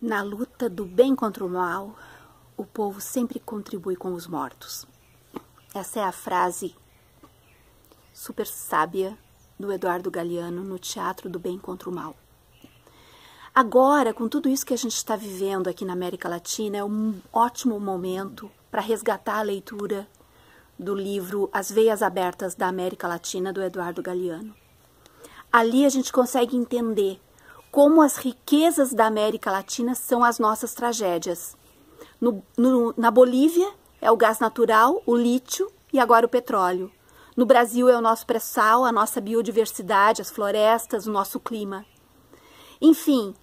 Na luta do bem contra o mal, o povo sempre contribui com os mortos. Essa é a frase super sábia do Eduardo Galeano no Teatro do Bem contra o Mal. Agora, com tudo isso que a gente está vivendo aqui na América Latina, é um ótimo momento para resgatar a leitura do livro As Veias Abertas da América Latina, do Eduardo Galeano. Ali a gente consegue entender como as riquezas da América Latina são as nossas tragédias. Na Bolívia é o gás natural, o lítio e agora o petróleo. No Brasil é o nosso pré-sal, a nossa biodiversidade, as florestas, o nosso clima. Enfim,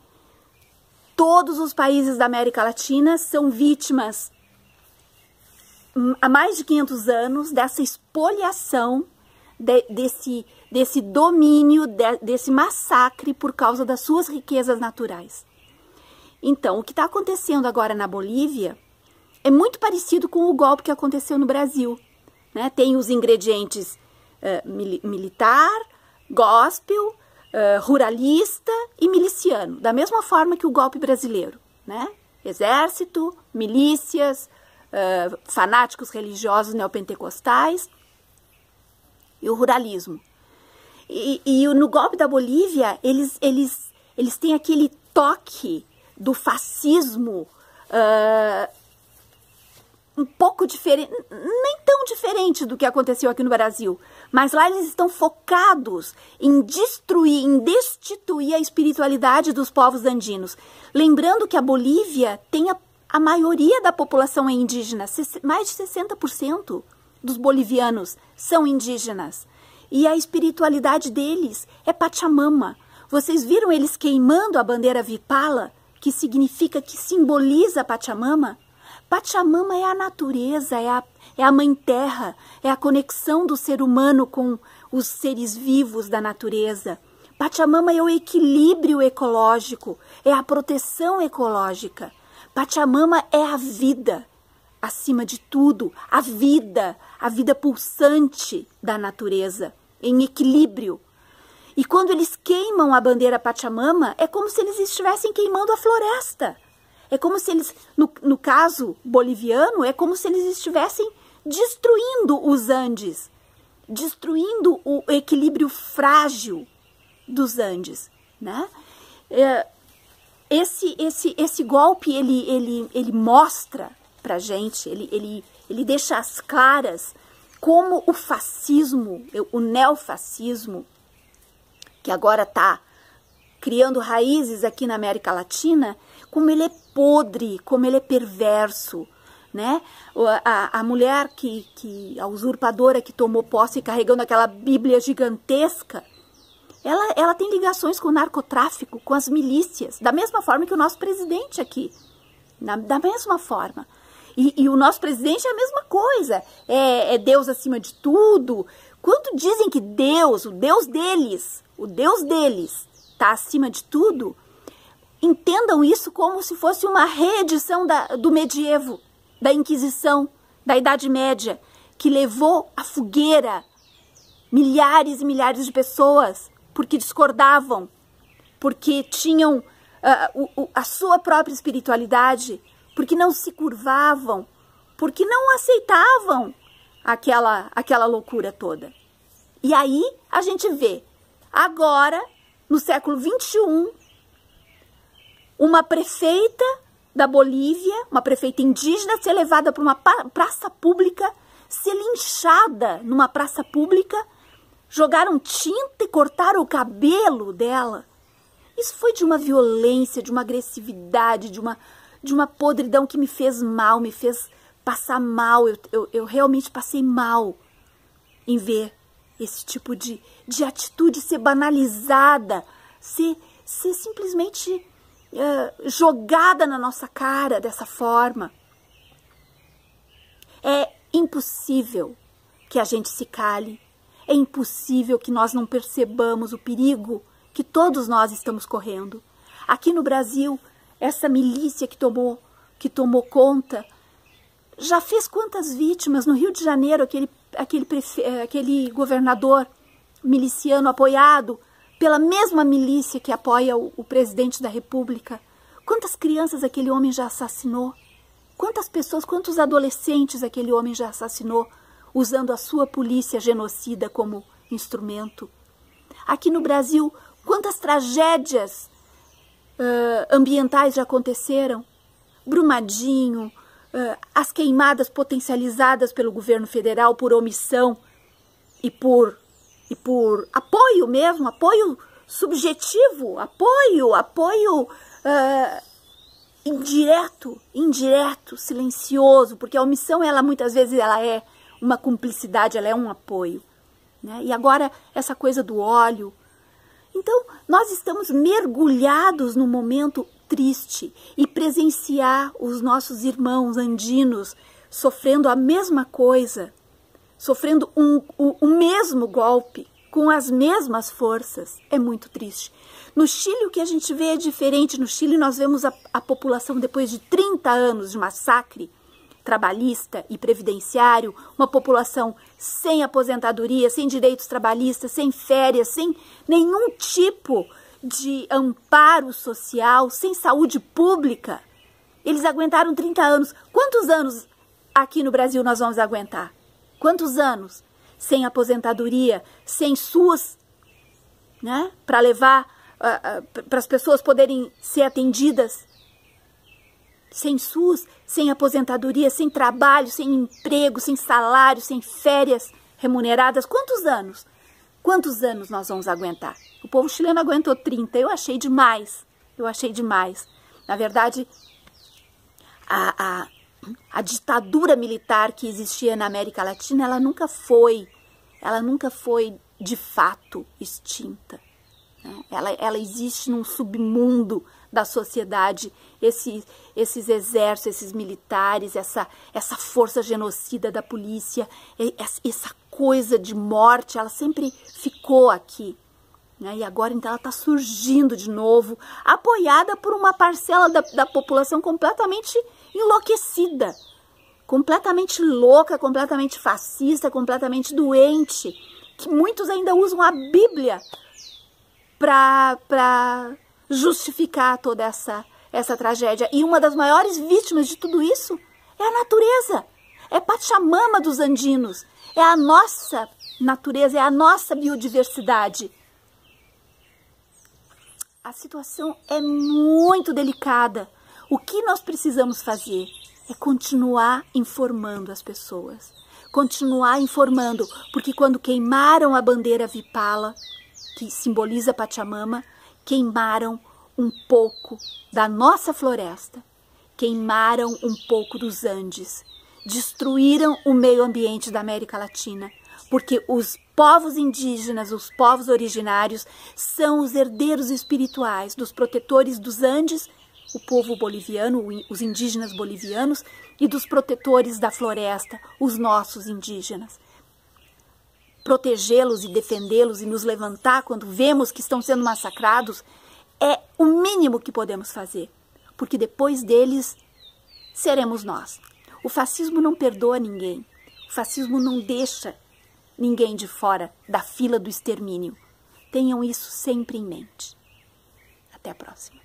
todos os países da América Latina são vítimas há mais de 500 anos dessa espoliação, desse domínio, desse massacre por causa das suas riquezas naturais. Então, o que está acontecendo agora na Bolívia é muito parecido com o golpe que aconteceu no Brasil, né? Tem os ingredientes militar, gospel, ruralista e miliciano, da mesma forma que o golpe brasileiro, né? Exército, milícias, fanáticos religiosos neopentecostais e o ruralismo. E no golpe da Bolívia, eles têm aquele toque do fascismo um pouco diferente, nem tão diferente do que aconteceu aqui no Brasil, mas lá eles estão focados em destruir, em destituir a espiritualidade dos povos andinos. Lembrando que a Bolívia tem a maioria da população é indígena, mais de 60% dos bolivianos são indígenas. E a espiritualidade deles é Pachamama. Vocês viram eles queimando a bandeira Vipala, que significa, que simboliza Pachamama? Pachamama é a natureza, é a mãe terra, é a conexão do ser humano com os seres vivos da natureza. Pachamama é o equilíbrio ecológico, é a proteção ecológica. Pachamama é a vida, acima de tudo, a vida pulsante da natureza, em equilíbrio. E quando eles queimam a bandeira Pachamama, é como se eles estivessem queimando a floresta. É como se eles, no caso boliviano, é como se eles estivessem destruindo os Andes, destruindo o equilíbrio frágil dos Andes, né? Esse golpe, ele mostra pra gente, ele deixa às claras como o fascismo, o neofascismo, que agora está criando raízes aqui na América Latina, como ele é podre, como ele é perverso, né? A mulher a usurpadora que tomou posse carregando aquela Bíblia gigantesca, ela tem ligações com o narcotráfico, com as milícias, da mesma forma que o nosso presidente aqui, da mesma forma. E o nosso presidente é a mesma coisa, é Deus acima de tudo. Quando dizem que Deus, o Deus deles está acima de tudo, entendam isso como se fosse uma reedição do medievo, da Inquisição, da Idade Média, que levou à fogueira milhares e milhares de pessoas, porque discordavam, porque tinham a sua própria espiritualidade, porque não se curvavam, porque não aceitavam aquela loucura toda. E aí a gente vê, agora, no século XXI, uma prefeita da Bolívia, uma prefeita indígena, ser levada para uma praça pública, ser linchada numa praça pública, jogaram tinta e cortaram o cabelo dela. Isso foi de uma violência, de uma agressividade, de uma podridão que me fez mal, me fez passar mal. Eu realmente passei mal em ver esse tipo de atitude ser banalizada, ser simplesmente jogada na nossa cara dessa forma. É impossível que a gente se cale, é impossível que nós não percebamos o perigo que todos nós estamos correndo. Aqui no Brasil, essa milícia que tomou conta, já fez quantas vítimas? No Rio de Janeiro, aquele governador miliciano apoiado pela mesma milícia que apoia o presidente da República. Quantas crianças aquele homem já assassinou? Quantas pessoas, quantos adolescentes aquele homem já assassinou, usando a sua polícia genocida como instrumento? Aqui no Brasil, quantas tragédias ambientais já aconteceram? Brumadinho, as queimadas potencializadas pelo governo federal por omissão e por apoio mesmo, apoio subjetivo, apoio indireto, silencioso, porque a omissão, ela muitas vezes ela é uma cumplicidade, ela é um apoio, né? E agora essa coisa do óleo. Então, nós estamos mergulhados num momento triste, e presenciar os nossos irmãos andinos sofrendo a mesma coisa, sofrendo o mesmo golpe, com as mesmas forças, é muito triste. No Chile, o que a gente vê é diferente. No Chile, nós vemos a população, depois de 30 anos de massacre trabalhista e previdenciário, uma população sem aposentadoria, sem direitos trabalhistas, sem férias, sem nenhum tipo de amparo social, sem saúde pública. Eles aguentaram 30 anos. Quantos anos aqui no Brasil nós vamos aguentar? Quantos anos? Sem aposentadoria, sem SUS, né? Para levar, para as pessoas poderem ser atendidas. Sem SUS, sem aposentadoria, sem trabalho, sem emprego, sem salário, sem férias remuneradas. Quantos anos? Quantos anos nós vamos aguentar? O povo chileno aguentou 30, eu achei demais. Na verdade, a ditadura militar que existia na América Latina, ela nunca foi de fato extinta, né? Ela existe num submundo da sociedade, esses exércitos, esses militares, essa força genocida da polícia, essa coisa de morte, ela sempre ficou aqui, né? E agora então ela está surgindo de novo, apoiada por uma parcela da população completamente enlouquecida, completamente louca, completamente fascista, completamente doente, que muitos ainda usam a Bíblia para justificar toda essa tragédia. E uma das maiores vítimas de tudo isso é a natureza, é Pachamama dos andinos, é a nossa natureza, é a nossa biodiversidade. A situação é muito delicada. O que nós precisamos fazer é continuar informando as pessoas. Continuar informando, porque quando queimaram a bandeira Vipala, que simboliza Pachamama, queimaram um pouco da nossa floresta, queimaram um pouco dos Andes, destruíram o meio ambiente da América Latina, porque os povos indígenas, os povos originários, são os herdeiros espirituais dos protetores dos Andes, o povo boliviano, os indígenas bolivianos, e dos protetores da floresta, os nossos indígenas. Protegê-los e defendê-los e nos levantar quando vemos que estão sendo massacrados é o mínimo que podemos fazer, porque depois deles seremos nós. O fascismo não perdoa ninguém, o fascismo não deixa ninguém de fora da fila do extermínio. Tenham isso sempre em mente. Até a próxima.